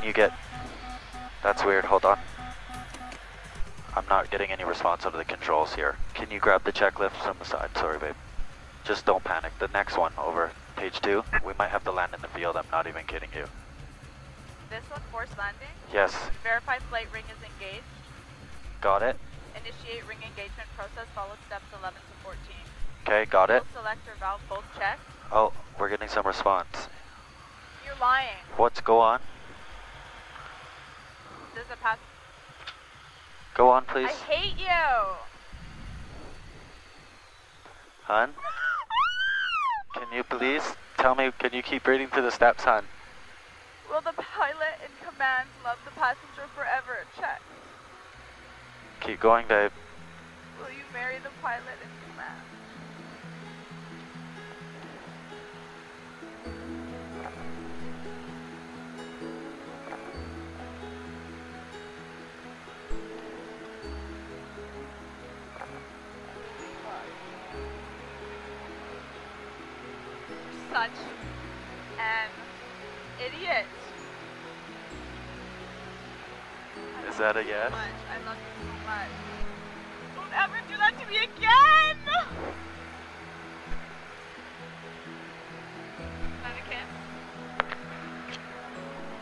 Can you get... That's weird, hold on. I'm not getting any response out of the controls here. Can you grab the checklift from the side? Sorry, babe. Just don't panic. The next one, over. Page 2, we might have to land in the field. I'm not even kidding you. This one, forced landing? Yes. Verify flight ring is engaged. Got it. Initiate ring engagement process, follow steps 11 to 14. Okay, got it. Fuel selector valve both checked. Oh, we're getting some response. You're lying. What's go on? There's a pass. Go on, please. I hate you! Hun? Can you please tell me, can you keep reading to the steps, hun? Will the pilot in command love the passenger forever? Check. Keep going, babe. Will you marry the pilot in command? Such an idiot. Is that a yes? I love you so much. Don't ever do that to me again!